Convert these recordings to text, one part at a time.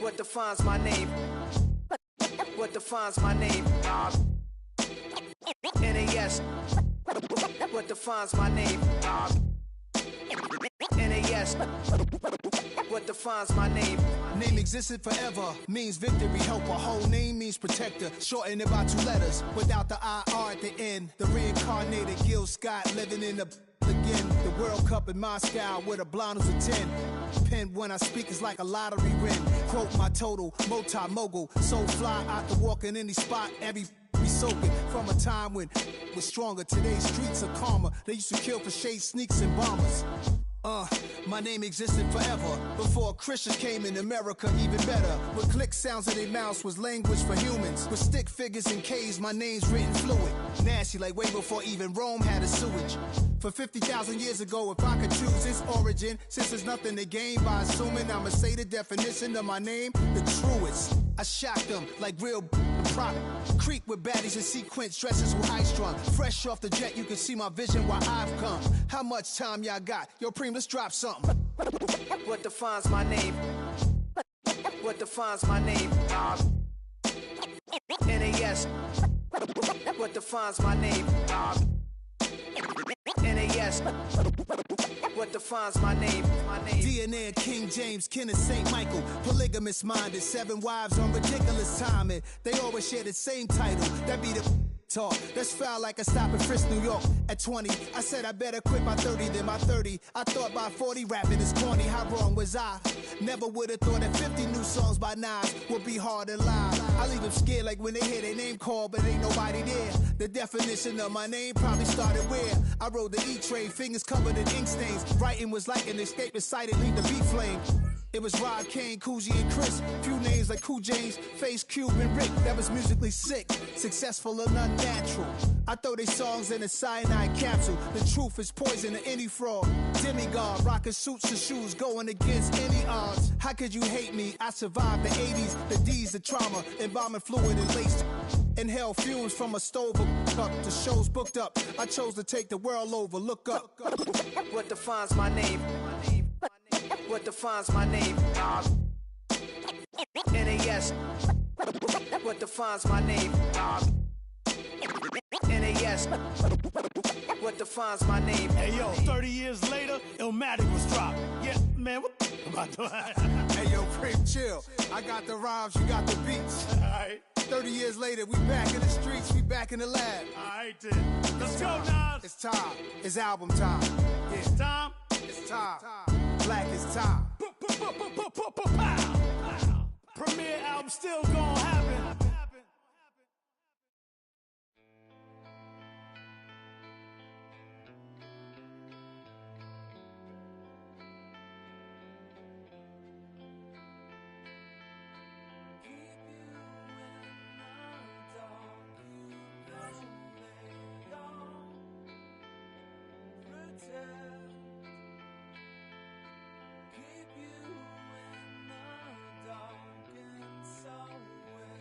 What defines my name? What defines my name? NAS. What defines my name? NAS. What defines my name? Name existed forever, means victory, helper. Whole name means protector, shortened it by 2 letters, without the IR at the end. The reincarnated Gil Scott living in the again. The World Cup in Moscow with a blonde who's a 10. Pen when I speak is like a lottery win. Quote my total, multi-mogul. So fly out to walk in any spot, every be soaking. From a time when was stronger, today's streets are calmer. They used to kill for shade sneaks and bombers. My name existed forever. Before Christians came in America, even better. With click sounds in their mouths was language for humans. With stick figures and K's, my name's written fluid. Nasty like way before even Rome had a sewage. For 50,000 years ago, if I could choose its origin, since there's nothing to gain by assuming, I'ma say the definition of my name, the truest. I shocked them like real product. Creep with baddies in sequence, dresses with high strung. Fresh off the jet, you can see my vision where I've come. How much time y'all got? Yo, Preem, let's drop something. What defines my name? What defines my name? NAS. What defines my name? NAS. What defines my name? DNA of King James, kin of St. Michael. Polygamous minded, 7 wives on ridiculous timing. They always share the same title. That be the talk. That's foul like a stop in Frisk, New York. At 20, I said I better quit by 30 than my 30. I thought by 40 rapping is corny. How wrong was I? Never would have thought that 50 new songs by Nas would be hard and live. I leave them scared like when they hear their name called, but ain't nobody there. The definition of my name probably started where I rode the E-train, fingers covered in ink stains. Writing was like an escape inside it, leave the beat flame. It was Rod, Kane, Coogee, and Chris. Few names like Cool James, Face, Cube, and Rick. That was musically sick, successful and unnatural. I throw they songs in a cyanide capsule. The truth is poison to any fraud. Demigod, rocking suits and shoes, going against any odds. How could you hate me? I survived the 80s, the D's, the trauma, embalming fluid and laced. Inhale fumes from a stove up to shows booked up. I chose to take the world over. Look up. What defines my name? What defines my name? NAS. What defines my name? NAS. What defines my name? Hey yo, 30 years later, Illmatic was dropped. Yeah, man, what about that? Hey yo, Preem, chill. I got the rhymes, you got the beats. Alright. 30 years later, we back in the streets, we back in the lab. Alright then. Let's go, Nas. It's time. It's album time. Yeah. It's time. It's time. Black is time. Premiere album still gonna happen. Keep you in the dark and so well.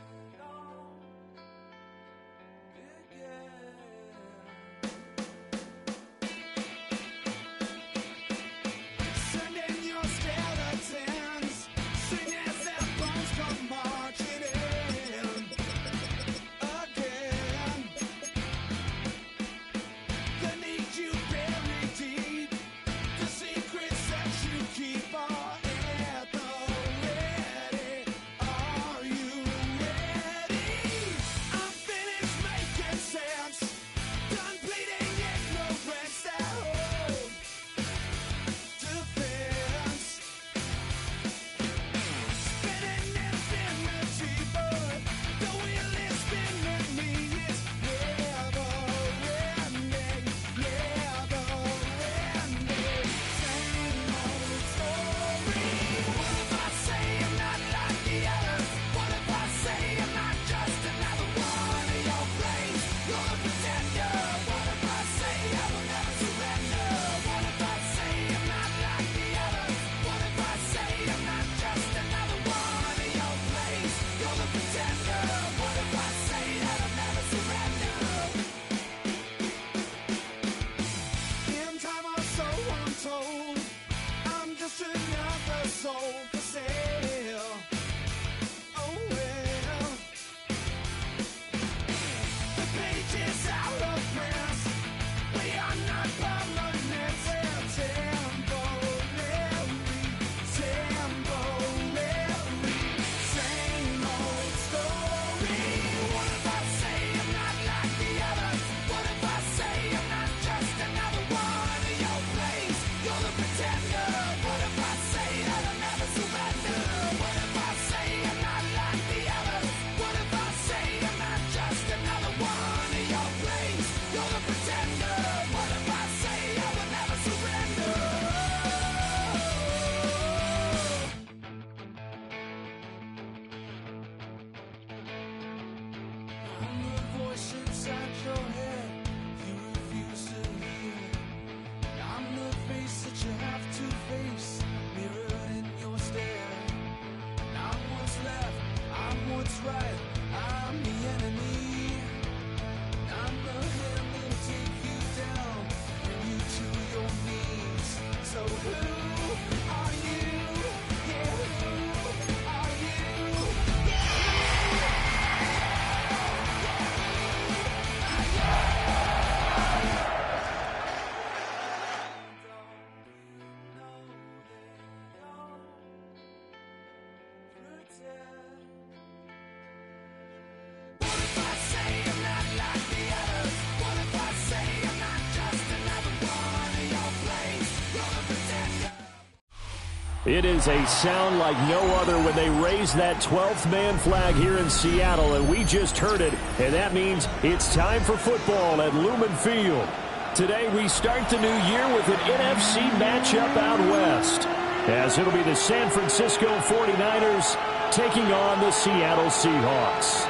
It is a sound like no other when they raise that 12th man flag here in Seattle, and we just heard it, and that means it's time for football at Lumen Field. Today we start the new year with an NFC matchup out west, as it'll be the San Francisco 49ers taking on the Seattle Seahawks.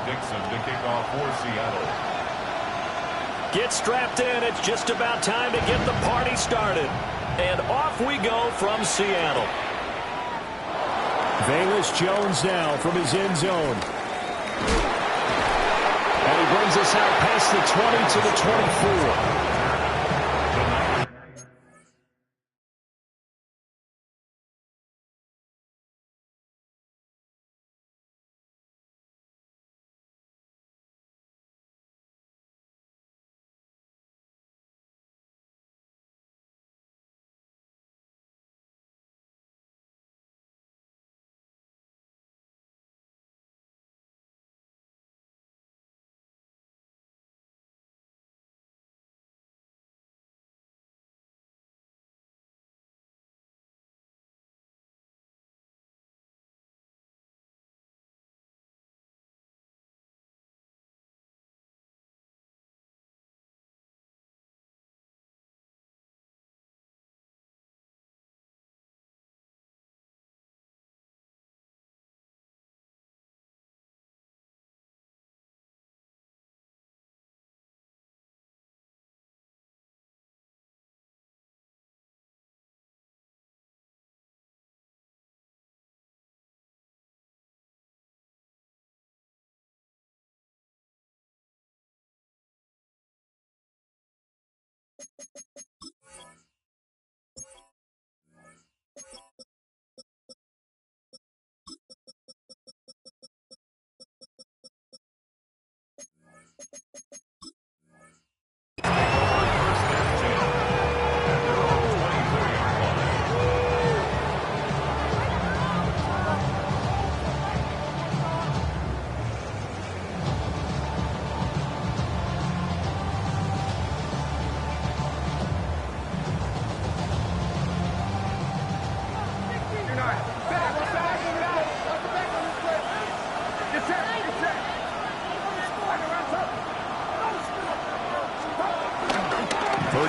Dixon to kick off for Seattle. Get strapped in. It's just about time to get the party started. And off we go from Seattle. Velus Jones now from his end zone. And he brings us out past the 20 to the 24.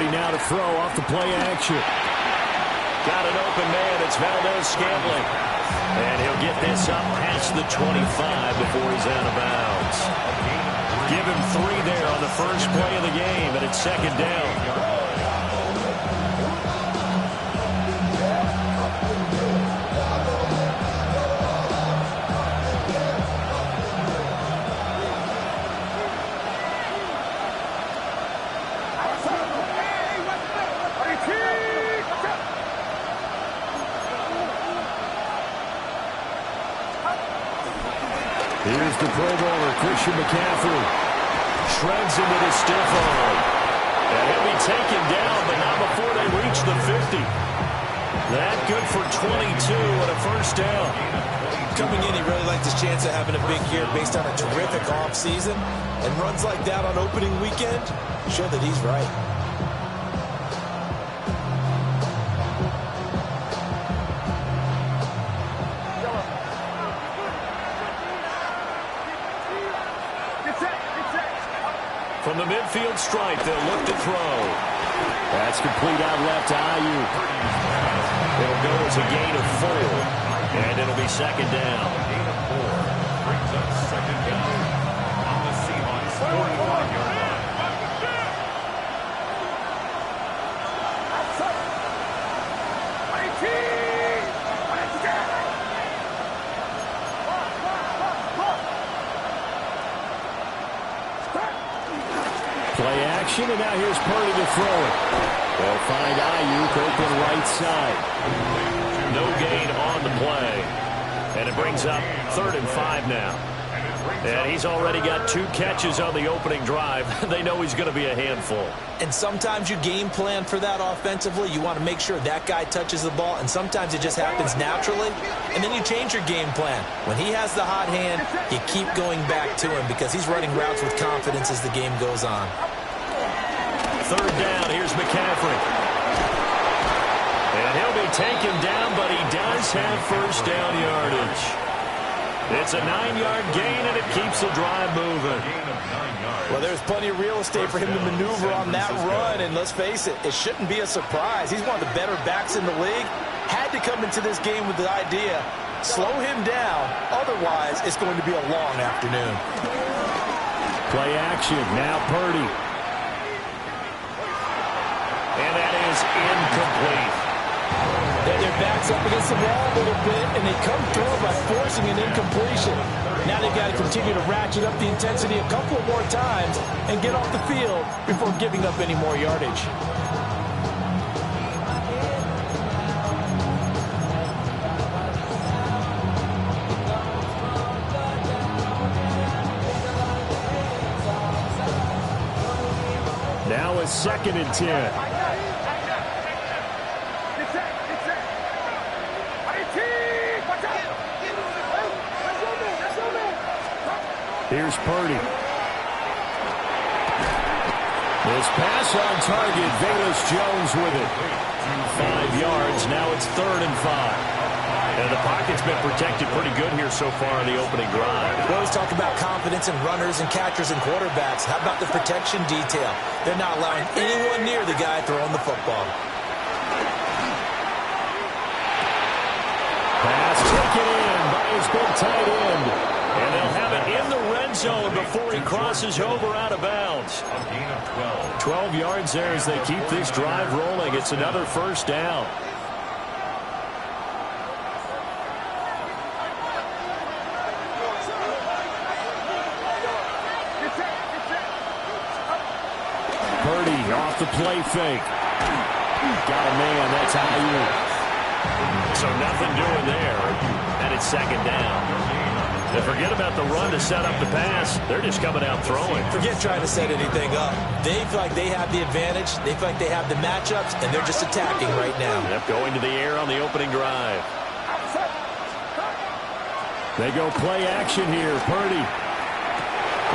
Now to throw off the play action. Got an open man. It's Valdez-Scantling. And he'll get this up past the 25 before he's out of bounds. Give him 3 there on the first play of the game, and it's second down. Here's the Pro Bowler, Christian McCaffrey. Shreds into the stiff arm. And he'll be taken down, but not before they reach the 50. That good for 22 and a first down. Coming in, he really liked his chance of having a big year based on a terrific offseason. And runs like that on opening weekend show that he's right. From the midfield stripe, they'll look to throw. That's complete out left to Ayuk. It'll go as a gain of 4, and it'll be second down. Gain of 4 brings up second down on the Seahawks 45-yard line. Play action, and now here's Purdy to throw it. They'll find Ayuk open right side. No gain on the play. And it brings up 3rd and 5 now. And it brings And he's already got 2 catches on the opening drive. They know he's going to be a handful. And sometimes you game plan for that offensively. You want to make sure that guy touches the ball, and sometimes it just happens naturally. And then you change your game plan. When he has the hot hand, you keep going back to him because he's running routes with confidence as the game goes on. 3rd down, here's McCaffrey. And he'll be taken down, but he does have first down yardage. It's a 9-yard gain, and it keeps the drive moving. Well, there's plenty of real estate for him to maneuver on that run, and let's face it, it shouldn't be a surprise. He's one of the better backs in the league. Had to come into this game with the idea, slow him down, otherwise it's going to be a long afternoon. Play action, now Purdy. And that is incomplete. Their backs up against the wall a little bit, and they come through by forcing an incompletion. Now they've got to continue to ratchet up the intensity a couple of more times and get off the field before giving up any more yardage. Now a 2nd and 10. Here's Purdy. This pass on target. Velus-Jones with it. 5 yards. Now it's 3rd and 5. And the pocket's been protected pretty good here so far in the opening drive. We always talk about confidence in runners and catchers and quarterbacks. How about the protection detail? They're not allowing anyone near the guy throwing the football. Pass taken in by his big tight end. And they'll have it in the red zone before he crosses over out of bounds. 12 yards there as they keep this drive rolling. It's another first down. Purdy off the play fake. Got a man. That's Ayuk. So nothing doing there. And it's 2nd down. And forget about the run to set up the pass. They're just coming out throwing. Forget trying to set anything up. They feel like they have the advantage. They feel like they have the matchups, and they're just attacking right now. Yep, going to the air on the opening drive. They go play action here. Purdy.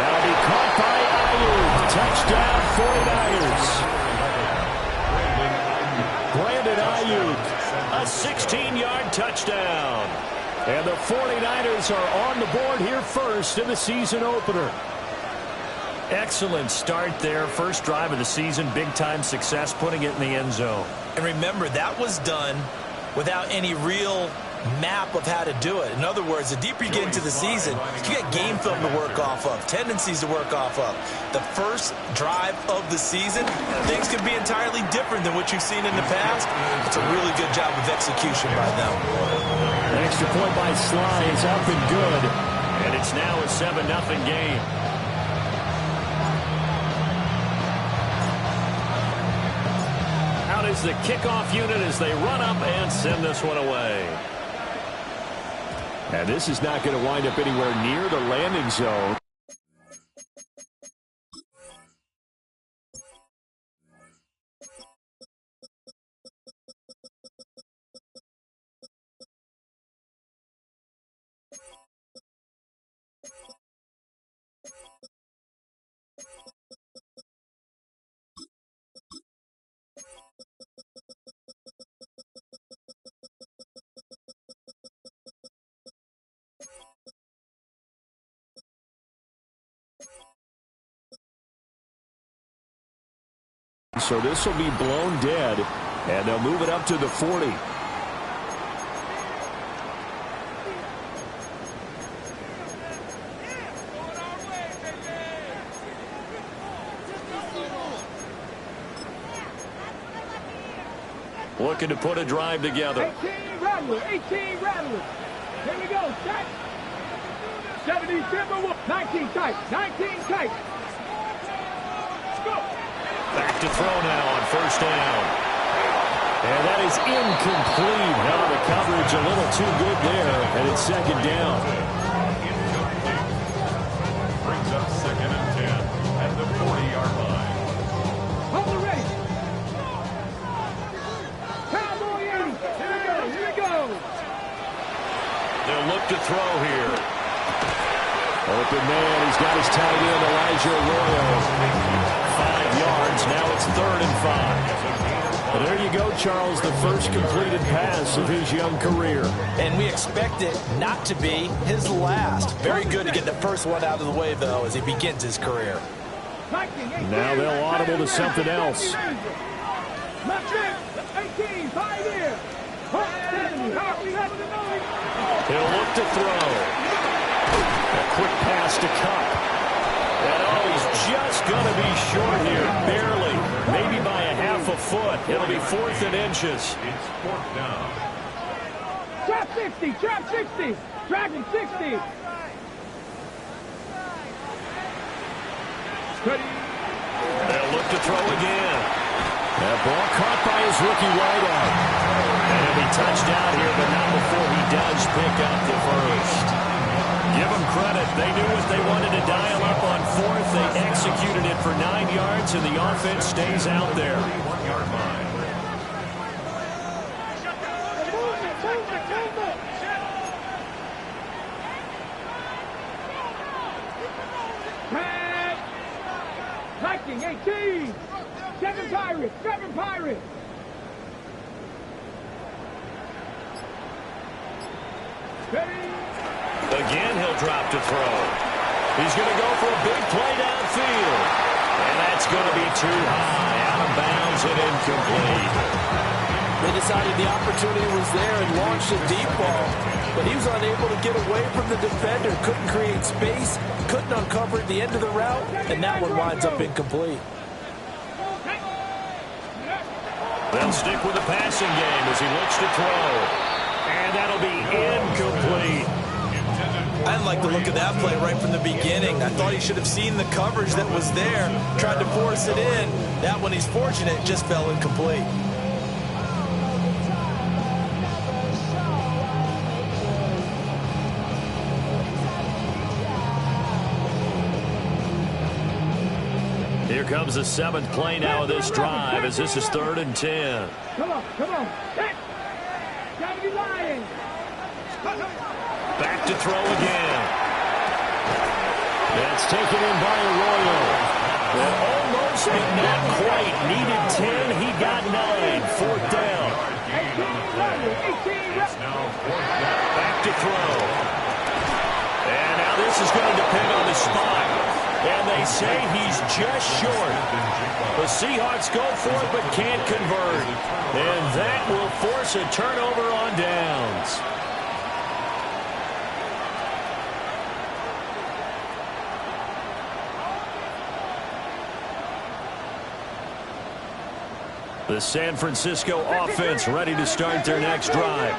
That'll be caught by Ayuk. Touchdown 49ers. Brandon Ayuk. A 16-yard touchdown. And the 49ers are on the board here first in the season opener. Excellent start there. First drive of the season. Big-time success putting it in the end zone. And remember, that was done without any real map of how to do it. In other words, the deeper you get into the season, you got game film to work off of, tendencies to work off of. The first drive of the season, things could be entirely different than what you've seen in the past. It's a really good job of execution by them. An extra point by Sly is up and good. And it's now a 7-0 game. Out is the kickoff unit as they run up and send this one away. And this is not going to wind up anywhere near the landing zone. So this will be blown dead, and they'll move it up to the 40. Looking to put a drive together. 18 Rattler, 18 Rattler. Here we go, set. 70 Timberwolf, 19 tight, 19 tight. Let's go. Back to throw now on first down. And that is incomplete. Now the coverage a little too good there, and it's 2nd down. look to throw here. Open man. He's got his tight end, Elijah Arroyo. 5 yards. Now it's 3rd and 5. Well, there you go, Charles, the first completed pass of his young career. And we expect it not to be his last. Very good to get the first one out of the way, though, as he begins his career. Now they'll audible to something else. He'll look to throw. A quick pass to Cup. And oh, he's just going to be short here, barely. Maybe by a half a foot. It'll be 4th and inches. It's 4th down. Trap 60, trap 60, dragon 60. They'll look to throw again. That ball caught by his rookie wideout. And he'll be touched out here, but not before he does pick up the first. Give them credit. They knew what they wanted to dial up on 4th. They executed it for 9 yards, and the offense stays out there. 1-yard line. Viking 18. 7 Pirates. 7 Pirates. Ready. Again, he'll drop to throw. He's going to go for a big play downfield. And that's going to be too high. Out of bounds and incomplete. They decided the opportunity was there and launched a deep ball. But he was unable to get away from the defender. Couldn't create space. Couldn't uncover the end of the route. And that one winds up incomplete. They'll stick with the passing game as he looks to throw. And that'll be incomplete. I didn't like the look of that play right from the beginning. I thought he should have seen the coverage that was there, tried to force it in. That one, he's fortunate, just fell incomplete. Here comes the 7th play now of this drive as this is 3rd and 10. Come on, come on. Gotta be lying. Back to throw again. That's taken in by Arroyo. Well, almost, but not quite. Needed 10. He got 9. 4th down. Back to throw. And now this is going to depend on the spot. And they say he's just short. The Seahawks go for it but can't convert. And that will force a turnover on downs. The San Francisco offense ready to start their next drive.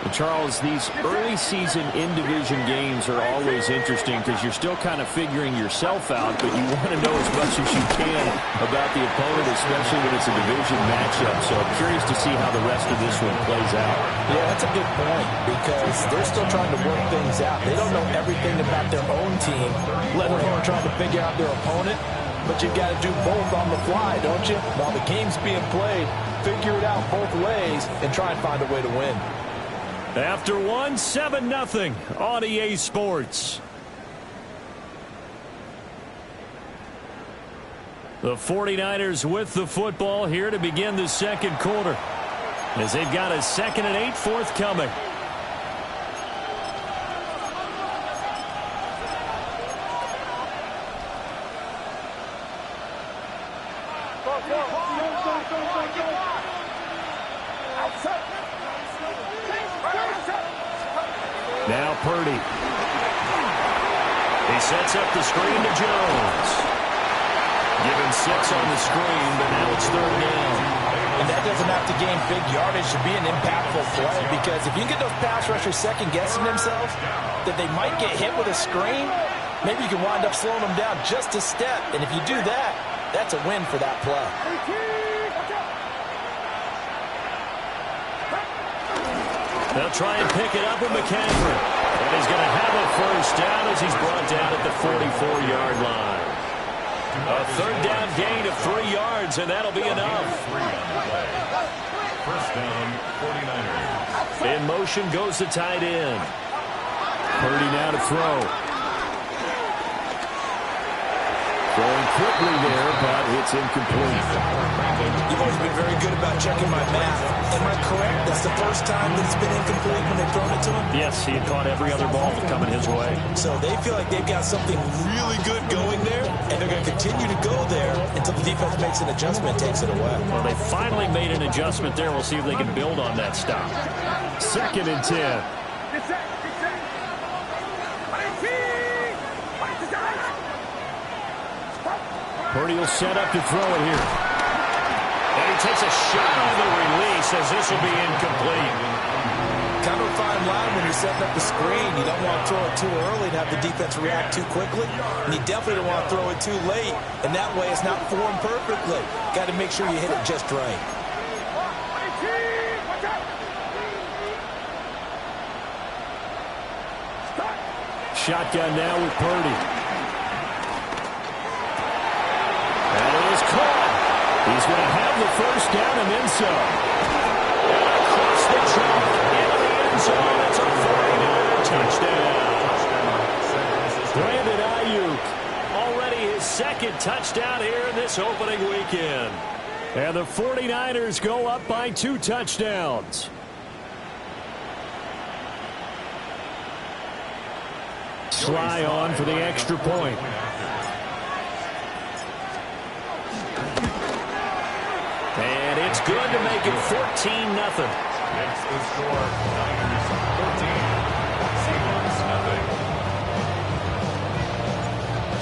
And Charles, these early season in-division games are always interesting because you're still kind of figuring yourself out, but you want to know as much as you can about the opponent, especially when it's a division matchup. So I'm curious to see how the rest of this one plays out. Yeah, that's a good point because they're still trying to work things out. They don't know everything about their own team, let alone trying to figure out their opponent. But you've got to do both on the fly, don't you? While the game's being played, figure it out both ways and try and find a way to win. After 1, 7-0 on EA Sports. The 49ers with the football here to begin the second quarter as they've got a 2nd and 8 forthcoming. Now Purdy. He sets up the screen to Jones. Given 6 on the screen, but now it's 3rd down. And that doesn't have to gain big yardage to be an impactful play because if you get those pass rushers second-guessing themselves that they might get hit with a screen, maybe you can wind up slowing them down just a step. And if you do that, that's a win for that play. They'll try and pick it up with McCaffrey. And he's going to have a first down as he's brought down at the 44-yard line. A 3rd down gain of 3 yards, and that'll be enough. First down, 49ers. In motion goes the tight end. Purdy now to throw. Throwing quickly there, but it's incomplete. You've always been very good about checking my math. Am I correct? That's the first time that it's been incomplete when they've thrown it to him? Yes, he had caught every other ball coming his way. So they feel like they've got something really good going there, and they're going to continue to go there until the defense makes an adjustment and takes it away. Well, they finally made an adjustment there. We'll see if they can build on that stop. 2nd and 10. Purdy will set up to throw it here. And he takes a shot on the release as this will be incomplete. Kind of a fine line when you're setting up the screen. You don't want to throw it too early and have the defense react too quickly. And you definitely don't want to throw it too late. And that way it's not formed perfectly. Got to make sure you hit it just right. Shotgun now with Purdy. And it is caught. He's going to have the first down and then some. Across the trunk, into the end zone. It's a 49er touchdown. Brandon Ayuk, already his 2nd touchdown here in this opening weekend. And the 49ers go up by 2 touchdowns. Sly on for the extra point. And it's good to make it 14-0. Makes the score Niners 14, Seahawks nothing.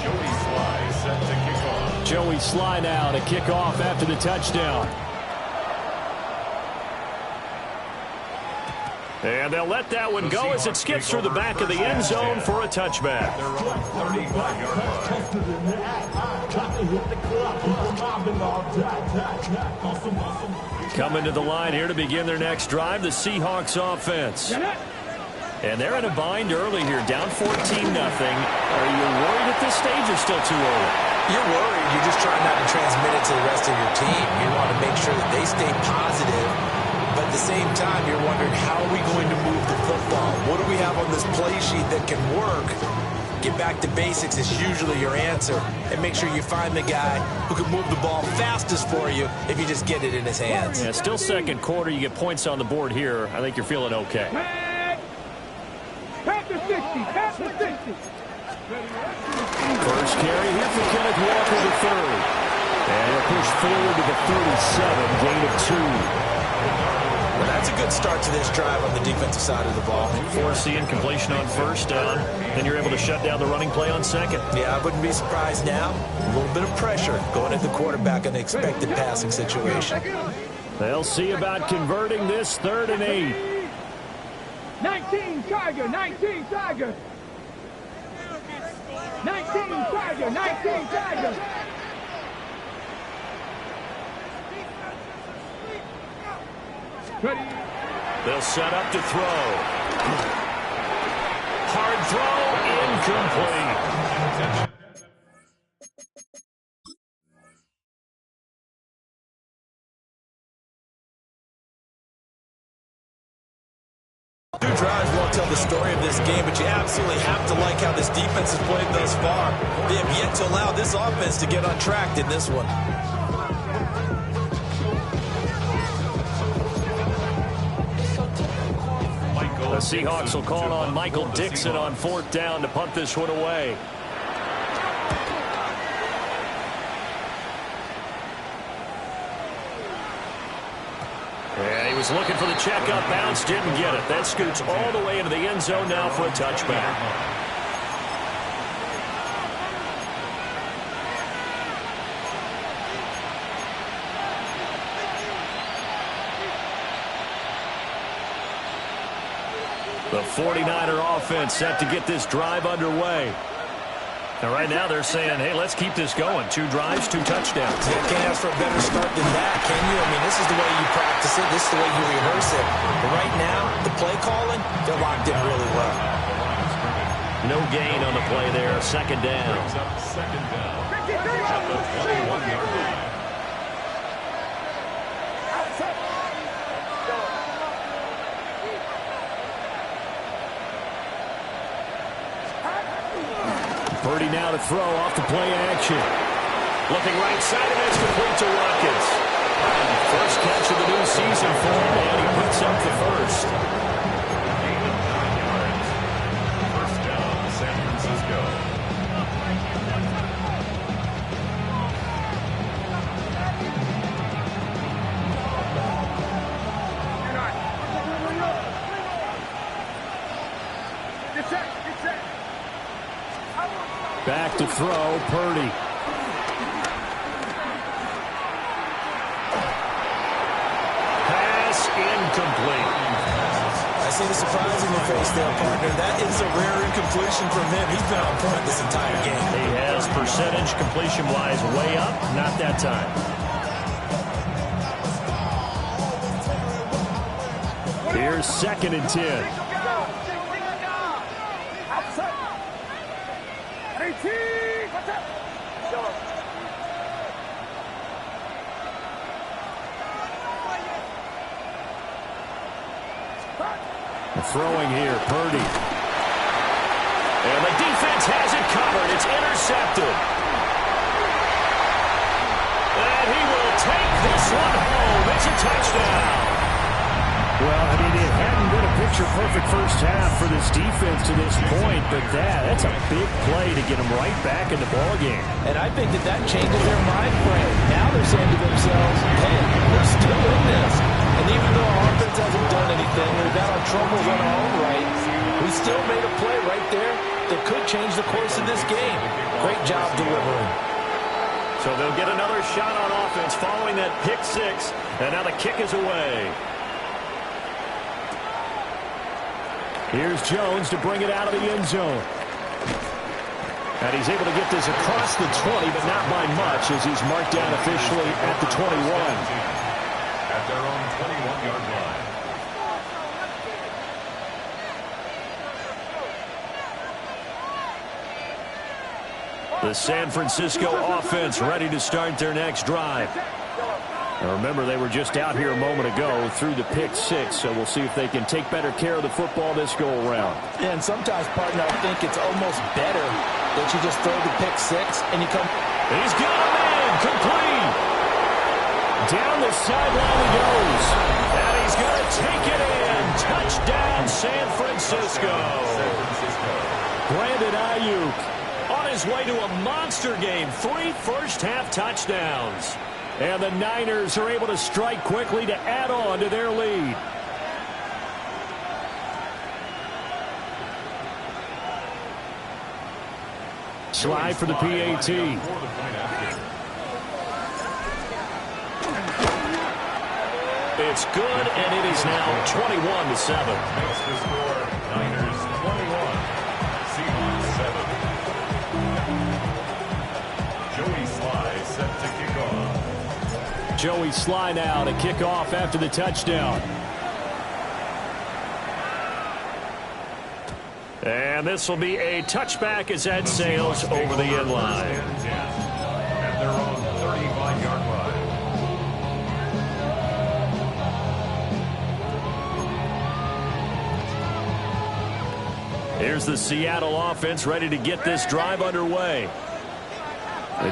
Joey Sly set to kick off. Joey Sly now to kick off after the touchdown. And they'll let that one go as it skips through the back of the end zone for a touchback. They're on 35-yard line. Coming to the line here to begin their next drive, the Seahawks offense. And they're in a bind early here, down 14-0. Are you worried at this stage or still too early? You're worried. You're just trying not to transmit it to the rest of your team. You want to make sure that they stay positive. But at the same time, you're wondering, how are we going to move the football? What do we have on this play sheet that can work? Get back to basics is usually your answer. And make sure you find the guy who can move the ball fastest for you if you just get it in his hands. Yeah, still 2nd quarter. You get points on the board here. I think you're feeling okay. Pass the 60. Pass the 60. First carry here for Kenneth Walker, the 3rd. And he'll push forward to the 37, gain of 2. Well, that's a good start to this drive on the defensive side of the ball. Force the incompletion on 1st down. Then you're able to shut down the running play on 2nd. Yeah, I wouldn't be surprised now. A little bit of pressure going at the quarterback in the expected passing situation. They'll see about converting this 3rd and 8. 19 Tiger, 19 Tiger. 19 Tiger, 19 Tiger. Ready. They'll set up to throw. Hard throw, incomplete. Two drives won't tell the story of this game, but you absolutely have to like how this defense has played thus far. They have yet to allow this offense to get on track in this one. The Seahawks will call on Michael Dixon on 4th down to punt this one away. Yeah, he was looking for the checkup bounce, didn't get it. That scoots all the way into the end zone now for a touchback. The 49er offense set to get this drive underway. And right now they're saying, hey, let's keep this going. 2 drives, 2 touchdowns. You can't ask for a better start than that, can you? I mean, this is the way you practice it. This is the way you rehearse it. But right now, the play calling, they're locked in really well. No gain on the play there. 2nd down. Brings up 2nd down at the 21-yard line. Purdy now to throw off the play action. Looking right side, and that's complete to Watkins. First catch of the new season for him, and he picks up the first. Gain of 9 yards. First down, San Francisco. Back to throw, Purdy. Pass incomplete. I see the surprise in your face there, partner. That is a rare incompletion from him. He's been on point this entire game. He has percentage completion-wise way up. Not that time. Here's 2nd and 10. Throwing here, Purdy. And the defense has it covered. It's intercepted. And he will take this one home. It's a touchdown. Well, I mean, it hadn't been a picture-perfect first half for this defense to this point, but that's a big play to get them right back in the ballgame. And I think that changes their mind frame. Now they're saying to themselves, hey, we're still in this. And even though our offense hasn't done anything, we've got our troubles on our own right, we still made a play right there that could change the course of this game. Great job delivering. So they'll get another shot on offense following that pick six, and now the kick is away. Here's Jones to bring it out of the end zone. And he's able to get this across the 20, but not by much, as he's marked down officially at the 21. At their own 21-yard line. The San Francisco offense ready to start their next drive. Now remember, they were just out here a moment ago through the pick six, so we'll see if they can take better care of the football this go-around. Yeah, and sometimes, partner, I think it's almost better that you just throw the pick six and you come. He's got a man, complete. Down the sideline he goes. And he's going to take it in. Touchdown, San Francisco. Brandon Ayuk on his way to a monster game. 3 first-half touchdowns. And the Niners are able to strike quickly to add on to their lead. Slide for the PAT. It's good, and it is now 21-7. Makes the score Niners 21, Seahawks 7. Joey Sly set to kick off. Joey Sly now to kick off after the touchdown. And this will be a touchback as that sails over the end line. At their own 35-yard line. Here's the Seattle offense ready to get this drive underway.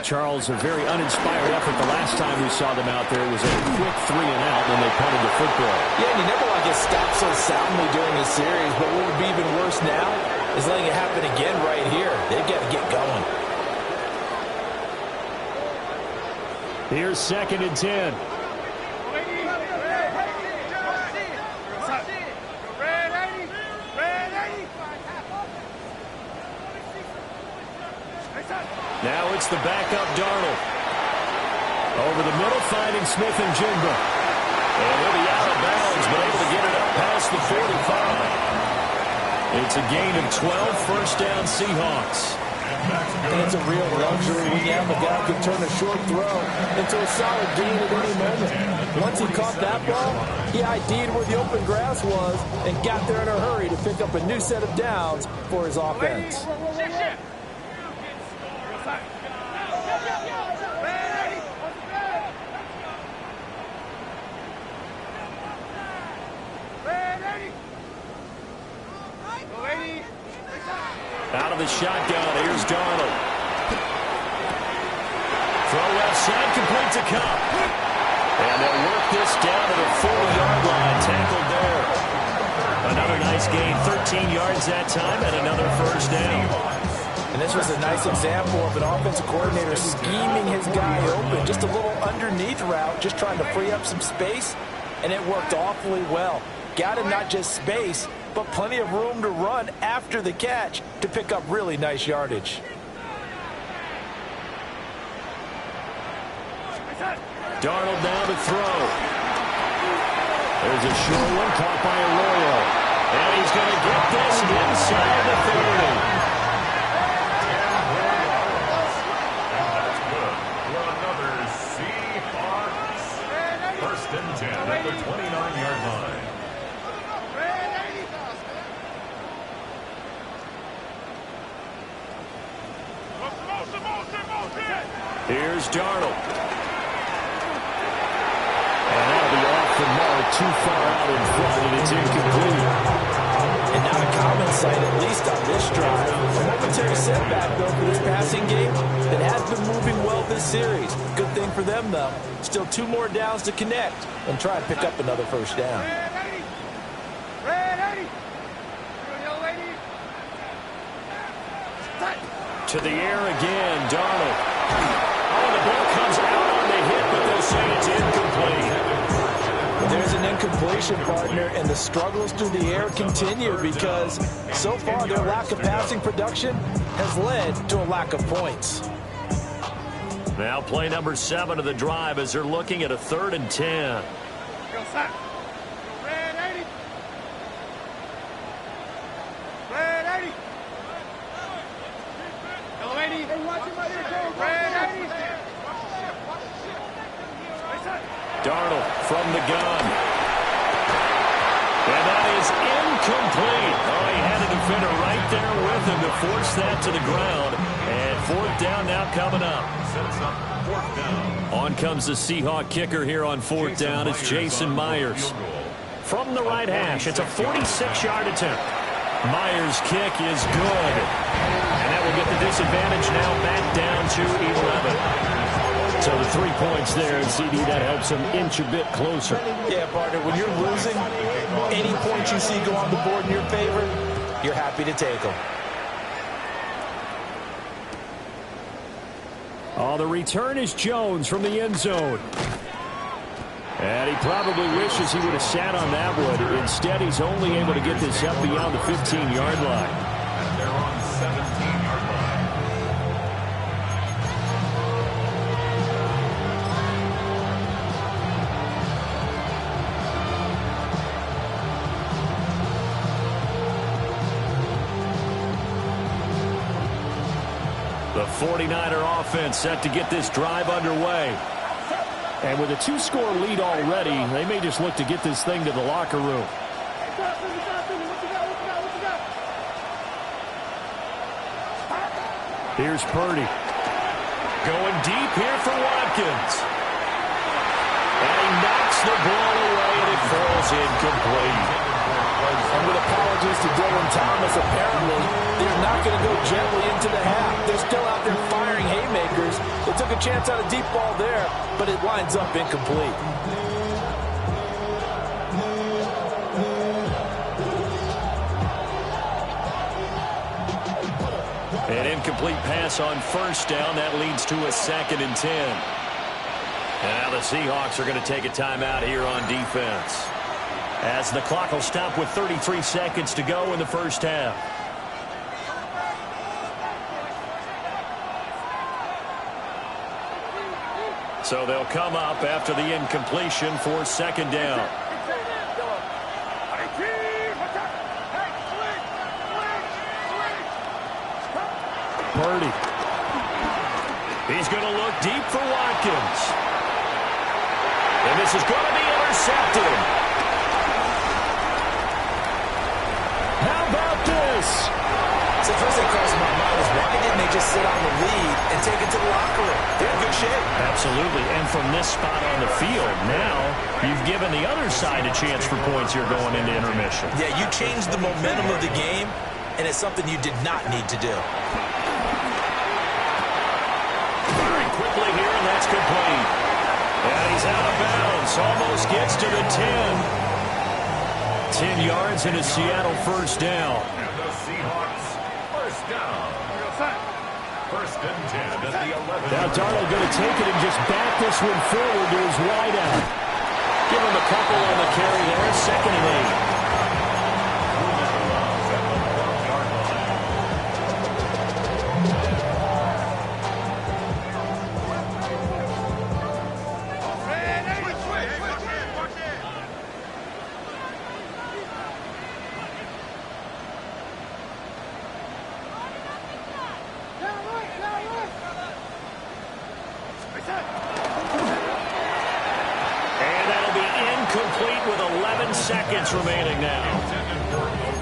Charles, a very uninspired effort the last time we saw them out there. It was a quick 3-and-out when they punted the football. Yeah, and you never want to get stopped so soundly during the series, but what would be even worse now is letting it happen again right here. They've got to get going. Here's 2nd and 10. Now it's the backup Darnold. Over the middle, finding Smith and Jigba. And he'll be out of bounds, but able to get it up past the 45. It's a gain of 12, first down Seahawks. And it's a real luxury when you have a guy who can turn a short throw into a solid gain at any moment. Once he caught that ball, he ID'd where the open grass was and got there in a hurry to pick up a new set of downs for his offense. Out of the the shotgun. Here's Darnold. Throw left side, complete to Cup. And they'll work this down to the 40-yard line. Tackled there. Another nice gain, 13 yards that time, and another first down. And this was a nice example of an offensive coordinator scheming his guy open. Just a little underneath route, just trying to free up some space, and it worked awfully well. Got him not just space, but plenty of room to run after the catch to pick up really nice yardage. Darnold now to throw. There's a short one caught by Arroyo. And he's going to get this inside the 30. That's good for another Seahawks. First and 10 at the 29-yard line. Here's Darnold. And that'll be off the mark, too far out in front, and it's incomplete. And not a common sight, at least on this drive. A momentary setback, though, for this passing game that has been moving well this series. Good thing for them, though. Still 2 more downs to connect and try and pick up another first down. To the air again, Darnold. Oh, the ball comes out on the hit, but they'll say it's incomplete. There's an incompletion, partner, and the struggles through the air continue because so far their lack of passing production has led to a lack of points. Now play number 7 of the drive as they're looking at a 3rd and 10. Darnold from the gun. And that is incomplete. Oh, he had a defender right there with him to force that to the ground. And 4th down now coming up. Sets up 4th down. On comes the Seahawk kicker here on 4th down. It's Jason Myers. From the right hash, it's a 46-yard attempt. Myers' kick is good. And that will get the disadvantage now back down to 11. So the 3 points there, and CD, that helps them inch a bit closer. Yeah, partner, when you're losing, any points you see go on the board in your favor, you're happy to take them. Oh, the return is Jones from the end zone. And he probably wishes he would have sat on that one. Instead, he's only able to get this up beyond the 15-yard line. And they're on 17-yard line. The 49er offense set to get this drive underway. And with a 2-score lead already, they may just look to get this thing to the locker room. Here's Purdy. Going deep here for Watkins. And he knocks the ball away, and it falls incomplete. And with apologies to Dylan Thomas, apparently they're not going to go gently into the half. They're still out there firing haymakers. They took a chance on a deep ball there, but it winds up incomplete. An incomplete pass on 1st down. That leads to a 2nd and 10. And now the Seahawks are going to take a timeout here on defense, as the clock will stop with 33 seconds to go in the first half. So they'll come up after the incompletion for 2nd down. Purdy. He's going to look deep for Watkins. And this is going to be intercepted. How about this? So the first thing crossing my mind is, why didn't they just sit on the lead and take it to the locker room? They're in good shape. Absolutely. And from this spot on the field, now you've given the other side a chance for points here going into intermission. Yeah, you changed the momentum of the game and it's something you did not need to do. Very quickly here, and that's complete. And he's out of bounds. Almost gets to the 10. 10 yards and a Seattle first down. And the Seahawks first down. First and 10 at the 11. Now Darnold going to take it and just back this one forward to his wideout. Give him a couple on the carry there. Second and 8. Seconds remaining now.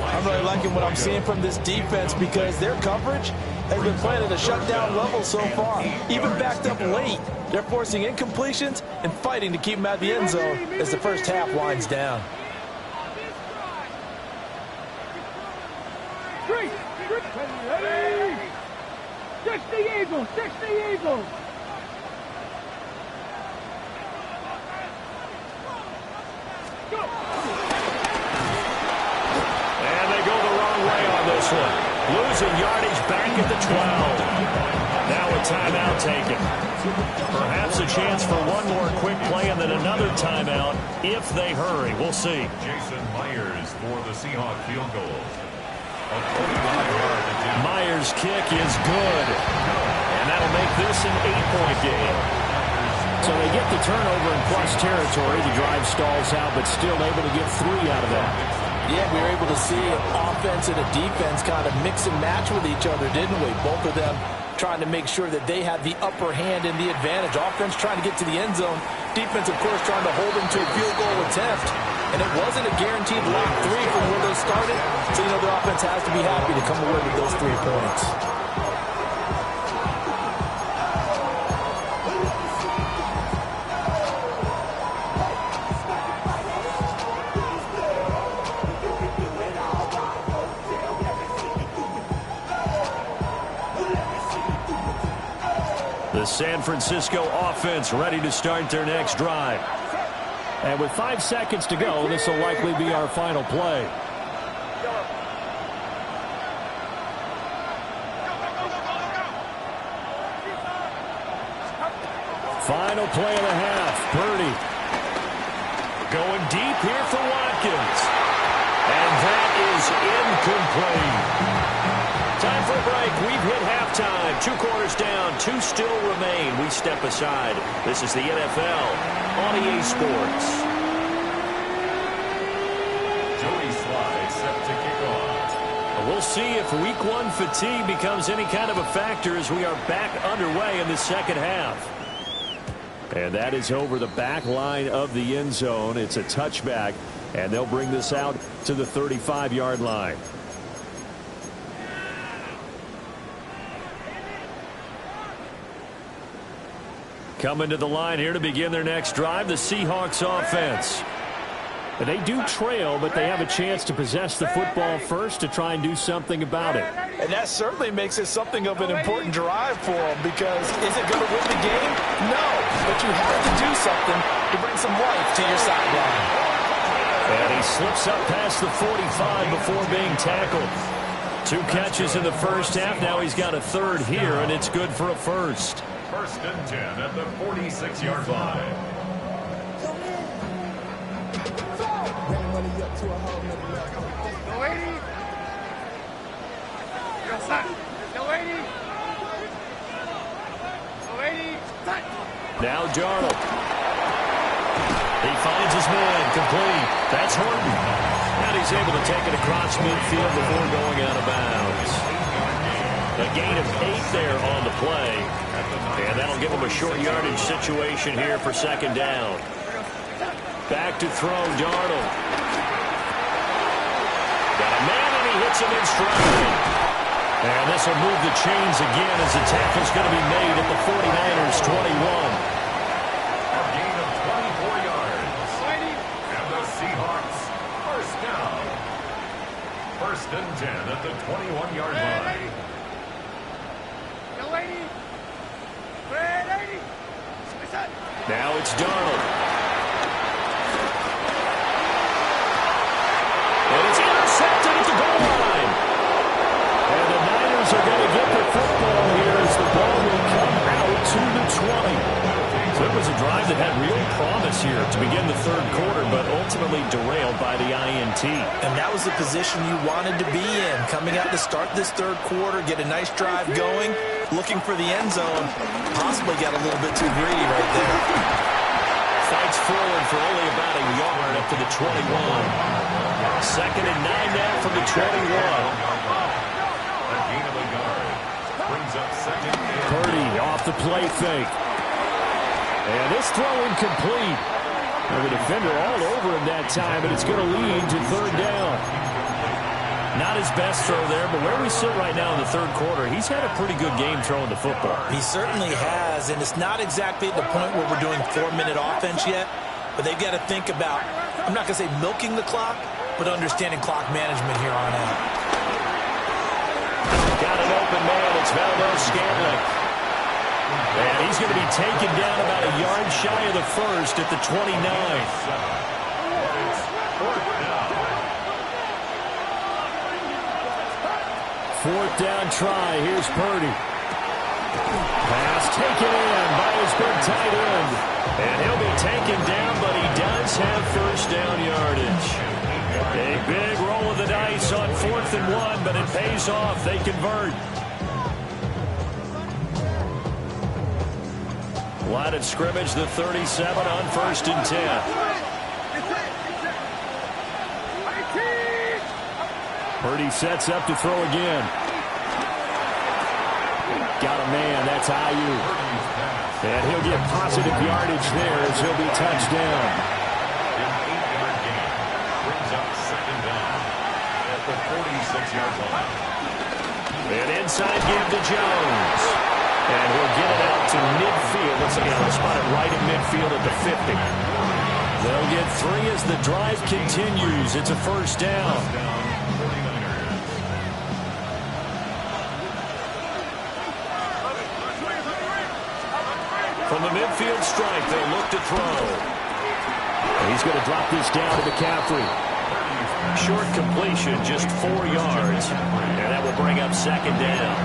I'm really liking what I'm seeing from this defense because their coverage has been playing at a shutdown level so far. Even backed up late, they're forcing incompletions and fighting to keep them at the end zone as the first half winds down. Ready. 60 Eagles, 60 Eagles. Losing yardage back at the 12. Now a timeout taken. Perhaps a chance for one more quick play and then another timeout if they hurry. We'll see. Jason Myers for the Seahawks field goal. A 45-yard attempt. Myers' kick is good. And that'll make this an 8-point game. So they get the turnover in plus territory. The drive stalls out, but still able to get 3 out of that. Yeah, we were able to see an offense and a defense kind of mix and match with each other, didn't we? Both of them trying to make sure that they had the upper hand and the advantage. Offense trying to get to the end zone. Defense, of course, trying to hold them to a field goal attempt. And it wasn't a guaranteed lock 3 from where they started. So, the offense has to be happy to come away with those 3 points. The San Francisco offense ready to start their next drive. And with 5 seconds to go, this will likely be our final play. Final play of the half. Purdy going deep here for Watkins. And that is incomplete. Time for a break. We've hit halftime. 2 quarters down. 2 still remain. We step aside. This is the NFL on EA Sports. Joey Slye set to kick off. We'll see if week 1 fatigue becomes any kind of a factor as we are back underway in the second half. And that is over the back line of the end zone. It's a touchback, and they'll bring this out to the 35-yard line. Coming to the line here to begin their next drive, the Seahawks offense. They do trail, but they have a chance to possess the football first to try and do something about it. And that certainly makes it something of an important drive for them, because is it going to win the game? No, but you have to do something to bring some life to your sideline. And he slips up past the 45 before being tackled. 2 catches in the first half. Now he's got a 3rd here, and it's good for a first. First and 10 at the 46-yard line. Now Darnold. He finds his man, complete. That's Horton. And he's able to take it across midfield before going out of bounds. A gain of 8 there on the play. And that'll give him a short yardage situation here for second down. Back to throw, Darnold. Got a man, and he hits him in stride. And this will move the chains again as the tackle's going to be made at the 49ers' 21. A gain of 24 yards. And the Seahawks first down. First and 10 at the 21-yard line. Now it's Darnold. And it's intercepted at the goal line. And the Niners are going to get the football here as the ball will come out to the 20. So it was a drive that had real promise here to begin the third quarter, but ultimately derailed by the INT. And that was the position you wanted to be in, coming out to start this third quarter, get a nice drive going, looking for the end zone, possibly got a little bit too greedy right there. Fights forward for only about a yard up to the 21. Second and 9 now from the 21. A gain of a yard. Brings up second. Purdy off the play fake. And this throw incomplete. And the defender all over him that time, but it's going to lead to third down. Not his best throw there, but where we sit right now in the third quarter, he's had a pretty good game throwing the football. He certainly has, and it's not exactly at the point where we're doing 4-minute offense yet, but they've got to think about, I'm not going to say milking the clock, but understanding clock management here on out. Got an open man. It's Valdez-Scantling. And he's going to be taken down about a yard shy of the first at the 29. Fourth down try. Here's Purdy. Pass taken in by his big tight end. And he'll be taken down, but he does have first down yardage. A big roll of the dice on 4th and 1, but it pays off. They convert. Line of scrimmage, the 37 on 1st and 10. Purdy sets up to throw again. Got a man, that's Ayu. And he'll get positive yardage there as he'll be touched down. An 8-yard gain. Brings up second down at the 46-yard line. And inside give to Jones. And he'll get it out to midfield. Let's spot it right in midfield at the 50. They'll get 3 as the drive continues. It's a first down. From the midfield stripe, they'll look to throw. And he's going to drop this down to McCaffrey. Short completion, just 4 yards. And that will bring up second down.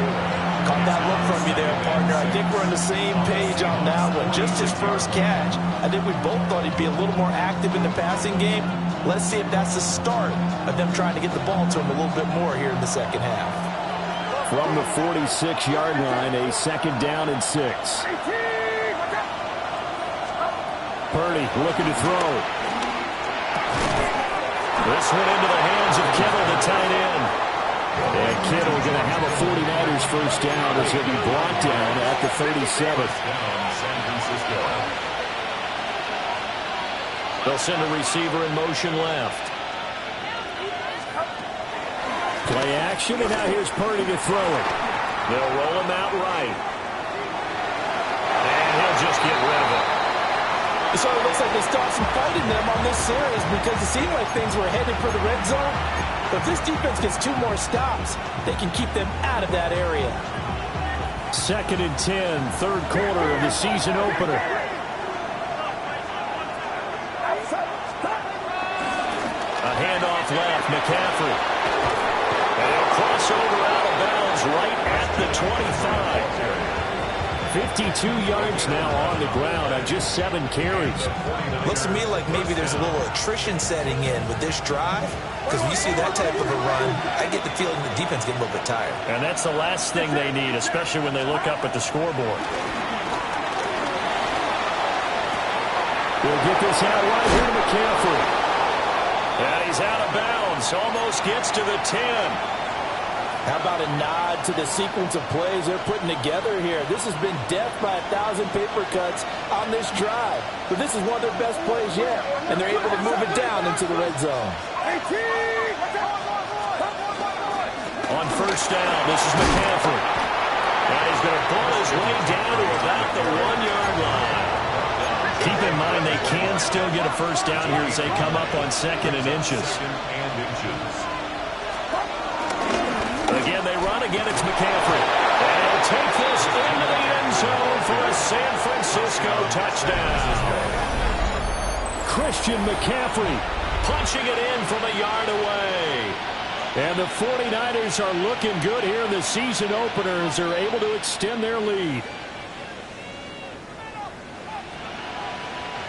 Caught that look from you there, partner. I think we're on the same page on that one. Just his first catch. I think we both thought he'd be a little more active in the passing game. Let's see if that's the start of them trying to get the ball to him a little bit more here in the second half. From the 46-yard line, a second down and 6. Purdy looking to throw. This one into the hands of Kittle, the tight end. And Kittle going to have a 49ers first down as he'll be brought down at the 37. They'll send a receiver in motion left. Play action, and now here's Purdy to throw it. They'll roll him out right. And he'll just get rid of it. So it looks like they start some fighting them on this series because it seemed like things were headed for the red zone. But if this defense gets 2 more stops, they can keep them out of that area. Second and 10, third quarter of the season opener. A handoff left, McCaffrey. And he'll cross over out of bounds right at the 25. 52 yards now on the ground on just 7 carries. Looks to me like maybe there's a little attrition setting in with this drive, because when you see that type of a run, I get the feeling the defense getting a little bit tired. And that's the last thing they need, especially when they look up at the scoreboard. We'll get this out right here to McCaffrey. And he's out of bounds, almost gets to the 10. How about a nod to the sequence of plays they're putting together here? This has been death by 1,000 paper cuts on this drive. But this is one of their best plays yet, and they're able to move it down into the red zone. On first down, this is McCaffrey. And he's going to pull his way down to about the 1-yard line. Keep in mind they can still get a first down here as they come up on 2nd and inches. Again, they run. Again, it's McCaffrey. And he'll take this into the end zone for a San Francisco touchdown. Christian McCaffrey punching it in from a yard away. And the 49ers are looking good here in the season opener as they're able to extend their lead.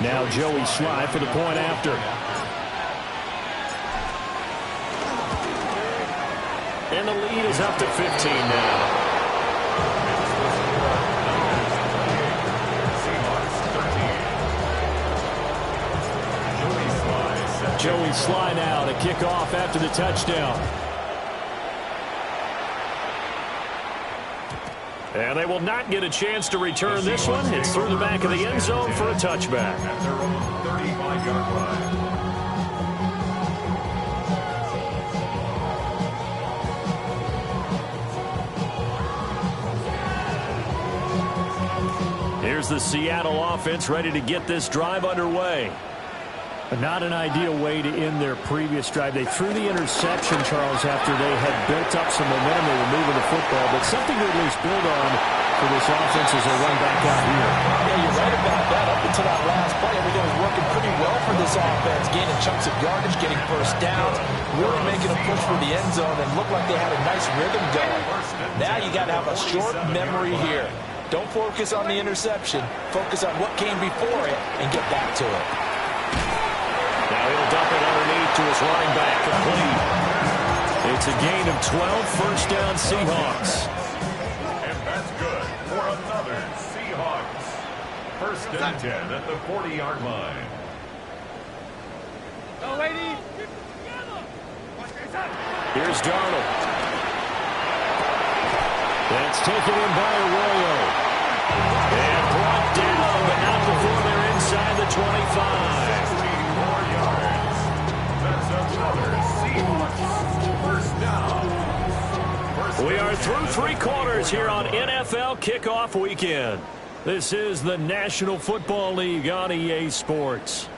Now Joey Sly for the point after. And the lead is up to 15 now. Joey Sly now to kick off after the touchdown. And they will not get a chance to return this one. It's through the back of the end zone for a touchback. At their own 35-yard line. Here's the Seattle offense ready to get this drive underway. But not an ideal way to end their previous drive. They threw the interception, Charles, after they had built up some momentum. They were moving the football, but something to at least build on for this offense as they run back out here. Yeah, you're right about that. Up until that last play, everything was working pretty well for this offense, gaining chunks of yardage, getting first downs, really making a push for the end zone, and looked like they had a nice rhythm going. Now you got to have a short memory here. Don't focus on the interception. Focus on what came before it and get back to it. Now he'll dump it underneath to his running back, complete. It's a gain of 12, first down Seahawks. And that's good for another Seahawks. First and 10 at the 40-yard line. Go, ladies. Here's Darnold. That's taken in by Arroyo. And brought down, but not before they're inside the 25. 64 yards. That's another Seahawks first down. We are through three quarters here on NFL Kickoff Weekend. This is the National Football League on EA Sports.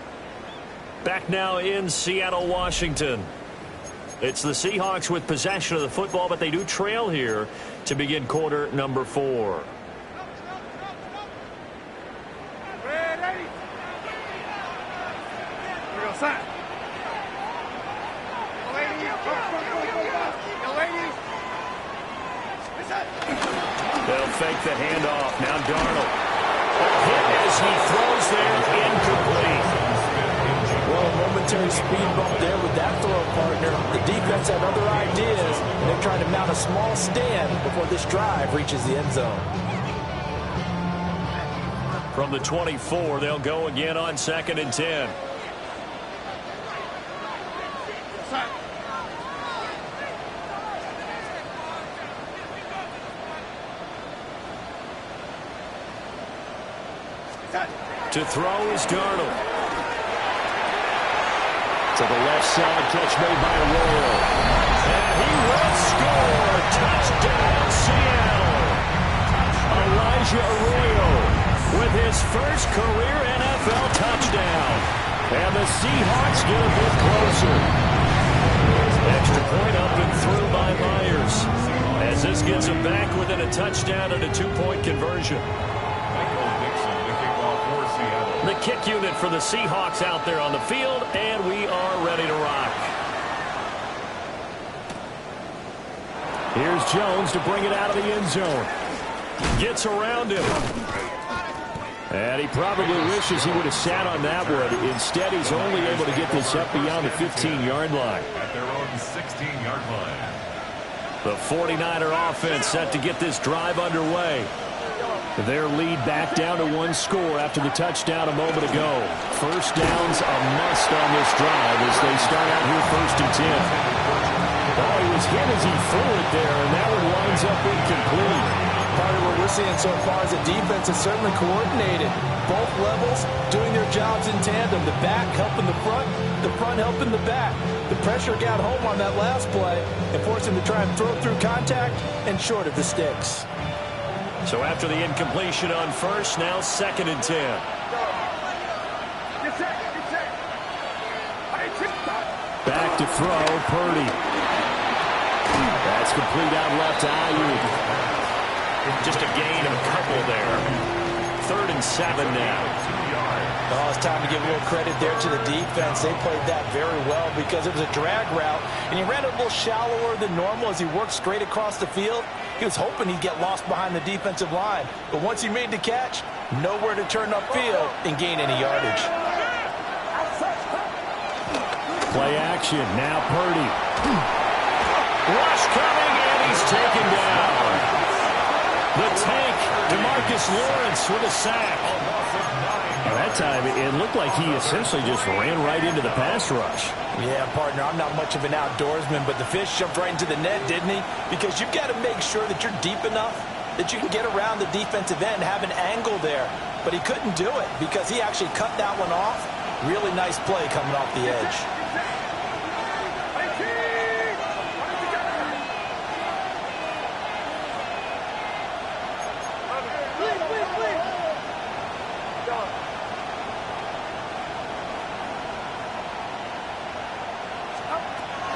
Back now in Seattle, Washington. It's the Seahawks with possession of the football, but they do trail here to begin quarter number 4. Ready. We go, sign. They'll fake the handoff. Now Darnold. A hit as he throws there, incomplete. Well, a momentary speed bump there with that throw, partner. The defense had other ideas, and they're trying to mount a small stand before this drive reaches the end zone. From the 24, they'll go again on 2nd and 10. To throw is Darnold. To the left side, catch made by Arroyo. And he will score. Touchdown, Seattle. Elijah Arroyo with his first career NFL touchdown. And the Seahawks get a bit closer. Extra point up and through by Myers. As this gets him back within a touchdown and a 2-point conversion. The kick unit for the Seahawks out there on the field, and we are ready to rock. Here's Jones to bring it out of the end zone. Gets around him. And he probably wishes he would have sat on that one. Instead, he's only able to get this up beyond the 15-yard line. At their own 16-yard line. The 49er offense set to get this drive underway. Their lead back down to 1 score after the touchdown a moment ago. First down's a must on this drive as they start out here 1st and 10. Oh, he was hit as he threw it there, and that one winds up incomplete. Part of what we're seeing so far is the defense is certainly coordinated. Both levels doing their jobs in tandem. The back helping the front helping the back. The pressure got home on that last play and forced him to try and throw through contact and short of the sticks. So after the incompletion on 1st, now 2nd and 10. Back to throw, Purdy. That's complete out left to Ayuk. Just a gain of a couple there. 3rd and 7 now. Oh, it's time to give a little credit there to the defense. They played that very well because it was a drag route, and he ran a little shallower than normal as he worked straight across the field. He was hoping he'd get lost behind the defensive line, but once he made the catch, nowhere to turn upfield and gain any yardage. Play action. Now Purdy. Rush coming, and he's taken down. The tank, DeMarcus Lawrence with a sack. That time, it looked like he essentially just ran right into the pass rush. Yeah, partner, I'm not much of an outdoorsman, but the fish jumped right into the net, didn't he? Because you've got to make sure that you're deep enough that you can get around the defensive end, have an angle there. But he couldn't do it because he actually cut that one off. Really nice play coming off the edge.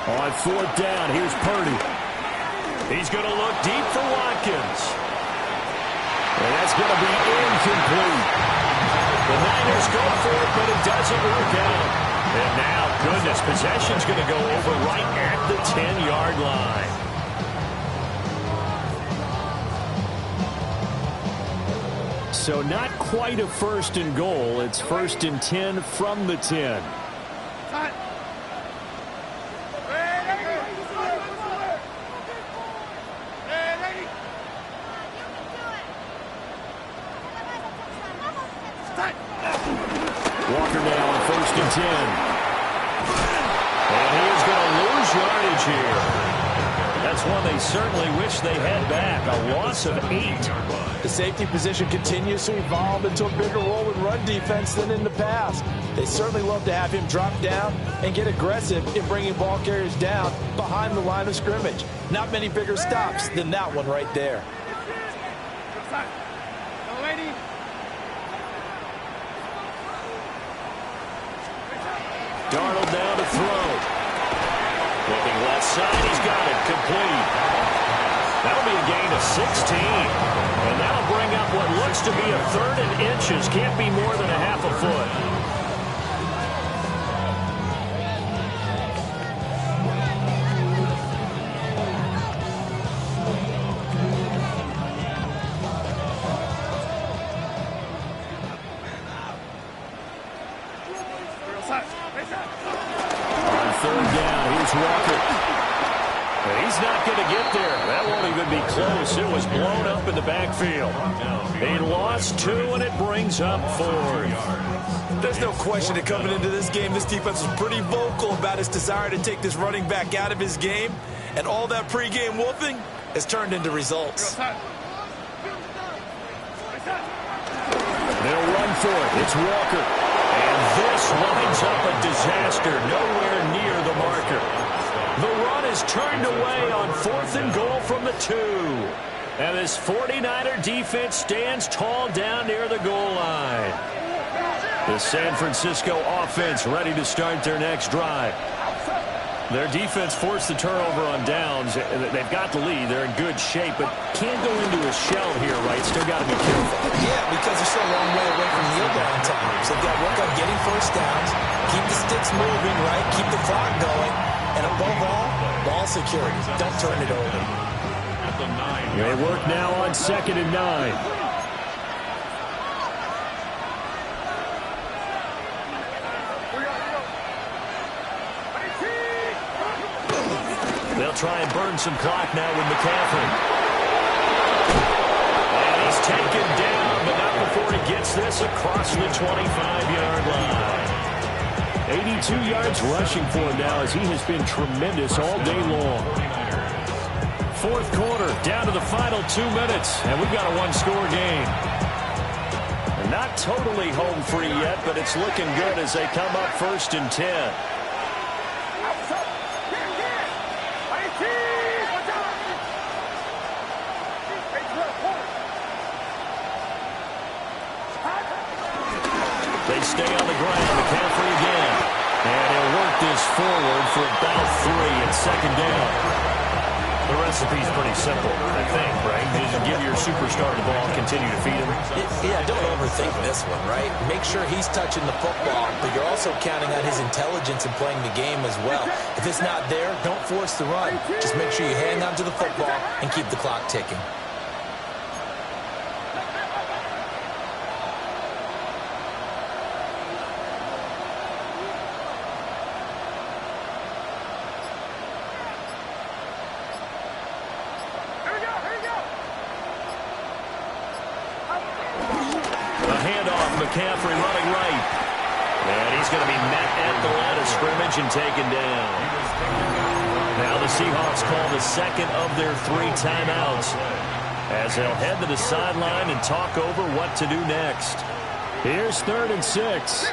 On 4th down, here's Purdy. He's going to look deep for Watkins. And that's going to be incomplete. The Niners go for it, but it doesn't work out. And now, goodness, possession's going to go over right at the 10-yard line. So not quite a 1st and goal. It's 1st and 10 from the 10. Walker now on 1st and 10. And he is going to lose yardage here. That's one they certainly wish they had back. A loss of 8. The safety position continues to evolve into a bigger role in run defense than in the past. They certainly love to have him drop down and get aggressive in bringing ball carriers down behind the line of scrimmage. Not many bigger stops than that one right there. Darnold down to throw. Looking left side, he's got it, complete. That'll be a gain of 16. And that'll bring up what looks to be a 3rd and inches. Can't be more than a half a foot. On 3rd down, here's Walker. And he's not going to get there. That won't even be close. It was blown up in the backfield. He lost 2, and it brings up 4th. There's no question that coming into this game, this defense was pretty vocal about its desire to take this running back out of his game. And all that pregame wolfing has turned into results. They'll run for it. It's Walker. And this winds up a disaster. Nowhere near the marker. The run is turned away on 4th and goal from the 2. And this 49er defense stands tall down near the goal line. The San Francisco offense ready to start their next drive. Their defense forced the turnover on downs. They've got the lead. They're in good shape, but can't go into a shell here, right? Still got to be careful. Yeah, because they're still a long way away from field goal times. They've got to work on getting first downs, keep the sticks moving, right? Keep the clock going. And above all, ball security. Don't turn it over. They work now on 2nd and 9. They'll try and burn some clock now with McCaffrey. And he's taken down, but not before he gets this across the 25-yard line. 82 yards rushing for him now as he has been tremendous all day long. 4th quarter, down to the final 2 minutes, and we've got a one-score game. Not totally home free yet, but it's looking good as they come up 1st and 10. They stay on the ground. McCaffrey again. And he'll work this forward for about 3 and 2nd down. The recipe's pretty simple, I think, right? You just give your superstar the ball and continue to feed him. Yeah, don't overthink this one, right? Make sure he's touching the football, but you're also counting on his intelligence in playing the game as well. If it's not there, don't force the run. Just make sure you hang on to the football and keep the clock ticking. McCaffrey running right. And he's going to be met at the line of scrimmage and taken down. Now the Seahawks call the second of their 3 timeouts as they'll head to the sideline and talk over what to do next. Here's 3rd and 6.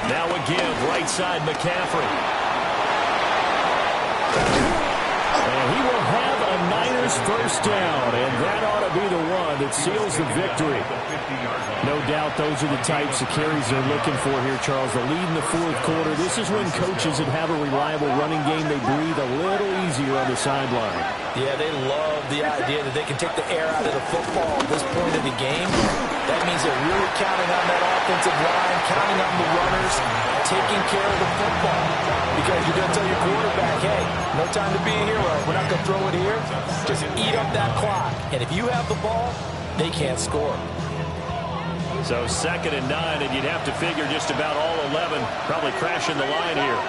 Now a give, right side McCaffrey. And he will have a Niners first down, and that ought to be the one that seals the victory. No doubt those are the types of carries they're looking for here, Charles. The lead in the 4th quarter. This is when coaches that have a reliable running game, they breathe a little easier on the sideline. Yeah, they love the idea that they can take the air out of the football at this point of the game. That means they're really counting on that offensive line, counting on the runners, taking care of the football. Because you're going to tell your quarterback, hey, no time to be a hero. We're not going to throw it here. Just eat up that clock. And if you have the ball, they can't score. So 2nd and 9, and you'd have to figure just about all 11 probably crashing the line here.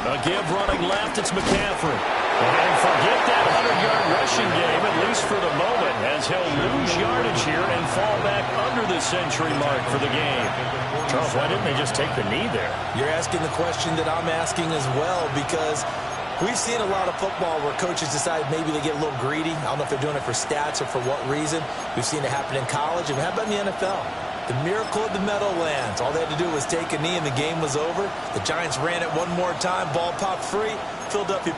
A give running left, it's McCaffrey. And forget that 100-yard rushing game, at least for the moment, as he'll lose yardage here and fall back under the century mark for the game. Charles, why didn't they just take the knee there? You're asking the question that I'm asking as well, because we've seen a lot of football where coaches decide maybe they get a little greedy. I don't know if they're doing it for stats or for what reason. We've seen it happen in college, and how about in the NFL? The miracle of the Meadowlands. All they had to do was take a knee and the game was over. The Giants ran it one more time. Ball popped free. Philadelphia.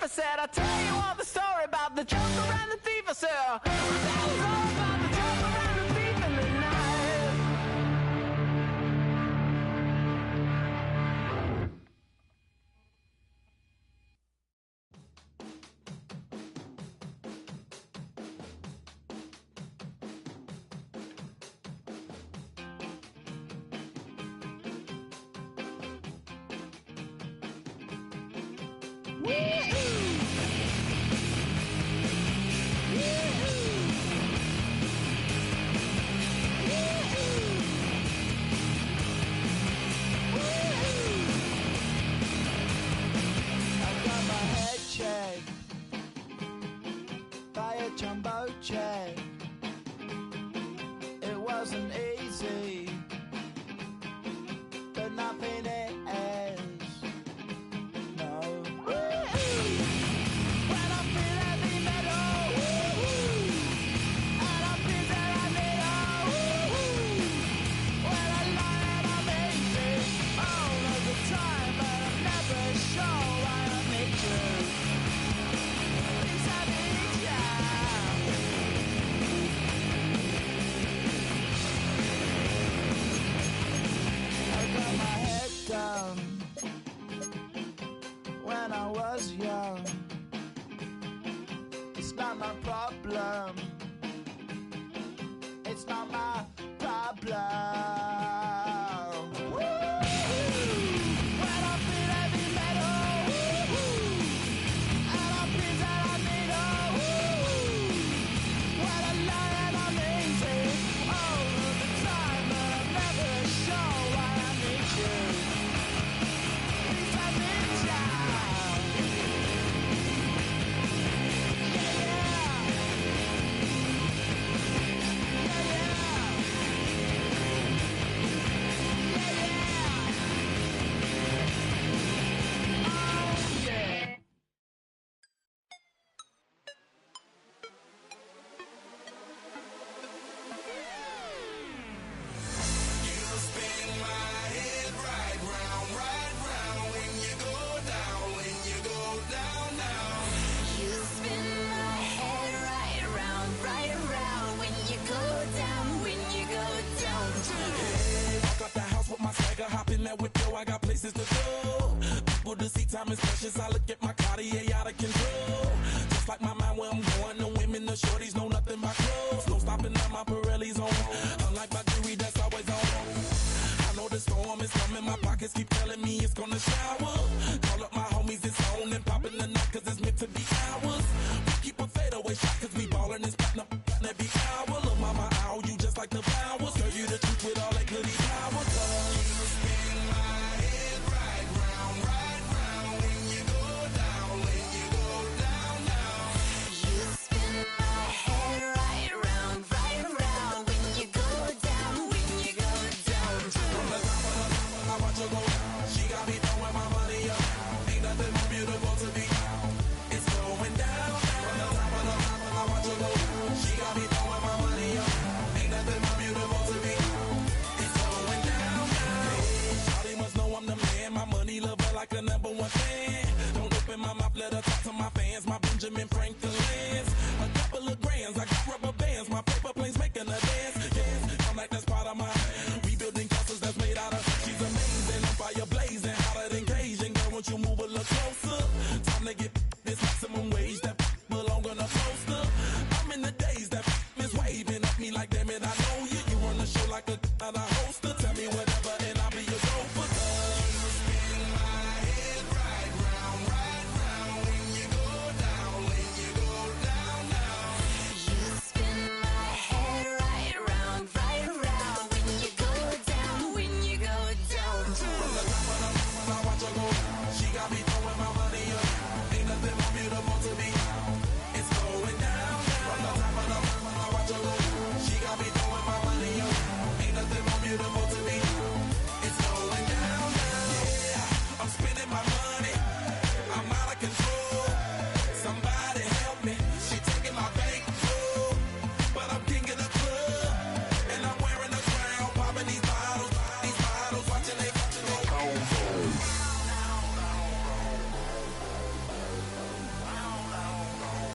I said, I'll tell you all the story about the joker and the thief. I said, I'll tell you all about the joker and the thief in the night. Jumbo jet. It wasn't easy, but nothing is. No. When I feel heavy metal, and I feel that I need when I lie and I'm easy all of the time, but I'm never sure why I need you. Please I need you. When I was young, it's not my problem. It's not my problem. When I feel heavy metal, and I feel that I need when I lie and I'm easy all of the time, but I'm never sure why I need you. Please I need you. Hop in that window, I got places to go. People to see, time is precious. I look at my Cartier out of control. Just like my mind where I'm going. The women, the shorties know nothing but clothes. No stopping at my Pirelli's on. Unlike my jewelry that's always on. I know the storm is coming. My pockets keep telling me it's gonna shower.